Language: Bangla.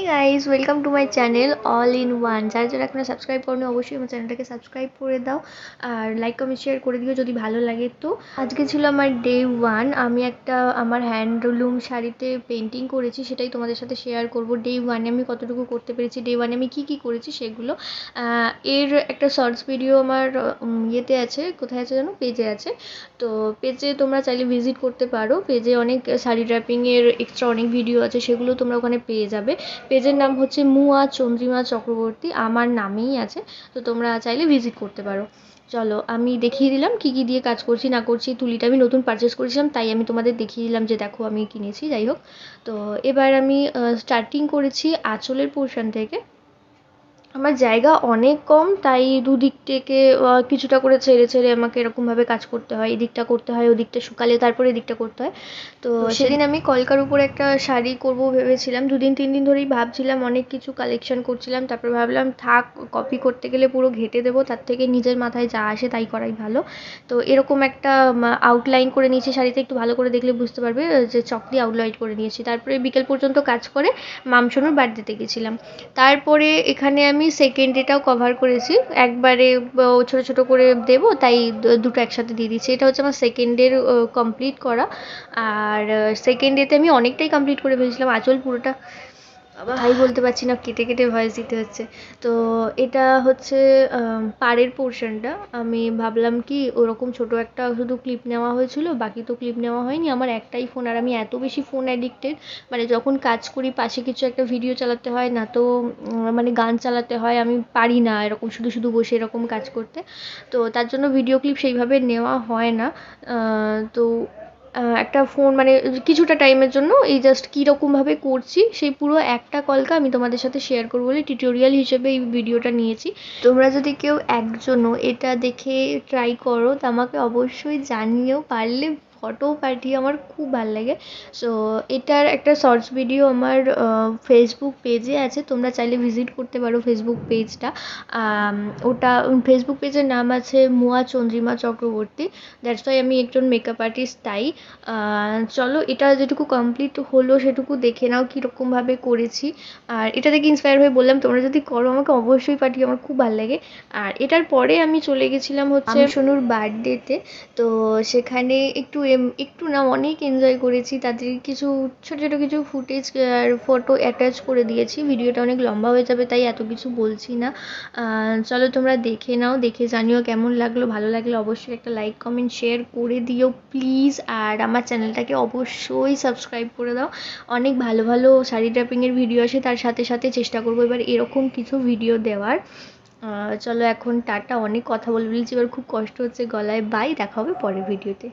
Guys, welcome to my channel all in one. যারা যারা এখনো সাবস্ক্রাইব করো অবশ্যই আমার চ্যানেলটাকে সাবস্ক্রাইব করে দাও আর লাইক কমেন্ট শেয়ার করে দিও যদি ভালো লাগে। তো আজকে ছিল আমার ডে 1। আমি একটা আমার হ্যান্ডলুম শাড়িতে পেন্টিং করেছি, সেটাই তোমাদের সাথে শেয়ার করব। ডে 1-এ আমি কতটুকু করতে পেরেছি, ডে 1-এ আমি কী কী করেছি সেগুলো। এর একটা শর্টস ভিডিও আমার ইয়েতে আছে, কোথায় আছে জানো, পেজে আছে। তো পেজে তোমরা চাইলে ভিজিট করতে পারো। পেজে অনেক শাড়ি ড্র্যাপিংয়ের এক্সট্রা অনেক ভিডিও আছে, সেগুলো তোমরা ওখানে পেয়ে যাবে। পেজের নাম হচ্ছে মুয়া চন্দ্রিমা চক্রবর্তী, আমার নামেই আছে। তো তোমরা চাইলে ভিজিট করতে পারো। চলো আমি দেখিয়ে দিলাম কী কী দিয়ে কাজ করছি না করছি। তুলিটা আমি নতুন পারচেস করেছিলাম, তাই আমি তোমাদের দেখিয়ে দিলাম যে দেখো আমি কিনেছি। যাই হোক, তো এবার আমি স্টার্টিং করেছি আঁচলের পোর্শন থেকে। আমার জায়গা অনেক কম, তাই দুদিক থেকে কিছুটা করে ছেড়ে ছেড়ে আমাকে এরকমভাবে কাজ করতে হয়। এদিকটা করতে হয়, ওদিকটা শুকালে তারপরে এদিকটা করতে হয়। তো সেদিন আমি কলকার উপরে একটা শাড়ি করব ভেবেছিলাম। 2-3 দিন ধরেই ভাবছিলাম, অনেক কিছু কালেকশন করছিলাম। তারপর ভাবলাম থাক, কপি করতে গেলে পুরো ঘেঁটে দেবো, তার থেকে নিজের মাথায় যা আসে তাই করাই ভালো। তো এরকম একটা আউটলাইন করে নিয়েছি শাড়িতে, একটু ভালো করে দেখলে বুঝতে পারবে যে চকলি আউটলাইন করে নিয়েছি। তারপরে বিকেল পর্যন্ত কাজ করে মামসনুর বার্থডেতে গেছিলাম। তারপরে এখানে আমি সেকেন্ড ডেটাও কভার করেছি। একবারে ছোটো ছোটো করে দেবো, তাই দুটো একসাথে দিয়ে দিচ্ছি। এটা হচ্ছে আমার সেকেন্ড ডের কমপ্লিট করা। আর সেকেন্ড ডেতে আমি অনেকটাই কমপ্লিট করে ফেলেছিলাম। আঁচল পুরোটা ভাই বলতে পারছি না, কেটে কেটে ভয়েস দিতে হচ্ছে। তো এটা হচ্ছে পাড়ের পোর্শনটা। আমি ভাবলাম কি ওরকম ছোট একটা শুধু ক্লিপ নেওয়া হয়েছিল, বাকি তো ক্লিপ নেওয়া হয়নি। আমার একটাই ফোন, আর আমি এত বেশি ফোন অ্যাডিক্টেড, মানে যখন কাজ করি পাশে কিছু একটা ভিডিও চালাতে হয়, না তো মানে গান চালাতে হয়, আমি পারি না এরকম শুধু শুধু বসে এরকম কাজ করতে। তো তার জন্য ভিডিও ক্লিপ সেইভাবে নেওয়া হয় না। তো একটা ফোন মানে কিছুটা টাইমের জন্য এই জাস্ট কীরকমভাবে করছি সেই পুরো একটা কলকা আমি তোমাদের সাথে শেয়ার করবো বলে টিউটোরিয়াল হিসেবে এই ভিডিওটা নিয়েছি। তোমরা যদি কেউ একজনও এটা দেখে ট্রাই করো তো আমাকে অবশ্যই জানিও, পারলে ফটো পাঠিয়ে, আমার খুব ভালো লাগে। সো এটার একটা শর্টস ভিডিও আমার ফেসবুক পেজে আছে, তোমরা চাইলে ভিজিট করতে পারো ফেসবুক পেজটা। ওটা ফেসবুক পেজের নাম আছে মুয়া চন্দ্রিমা চক্রবর্তী। দ্যাটস ওয়াই আমি একজন মেকআপ আর্টিস্ট, তাই। চলো এটা যেটুকু কমপ্লিট হলো সেটুকু দেখে নাও কীরকমভাবে করেছি। আর এটা দেখে ইন্সপায়ার হয়ে বললাম তোমরা যদি করো আমাকে অবশ্যই পাঠিও, আমার খুব ভালো লাগে। আর এটার পরে আমি চলে গেছিলাম হচ্ছে সোনুর বার্থডেতে। তো সেখানে একটু না অনেক এনজয় করেছি। তাদের কিছু ছোটো ছোটো কিছু ফুটেজ আর ফটো অ্যাটাচ করে দিয়েছি। ভিডিওটা অনেক লম্বা হয়ে যাবে, তাই এত কিছু বলছি না। চলো তোমরা দেখে নাও, দেখে জানিও কেমন লাগলো। ভালো লাগলে অবশ্যই একটা লাইক কমেন্ট শেয়ার করে দিও প্লিজ। আর আমার চ্যানেলটাকে অবশ্যই সাবস্ক্রাইব করে দাও। অনেক ভালো ভালো শাড়ি ড্র্যাপিংয়ের ভিডিও আসে, তার সাথে সাথে চেষ্টা করবো এবার এরকম কিছু ভিডিও দেওয়ার। চলো এখন টাটা, অনেক কথা বলে ফেলেছি, এবার খুব কষ্ট হচ্ছে গলায়। বাই, দেখা হবে পরের ভিডিওতে।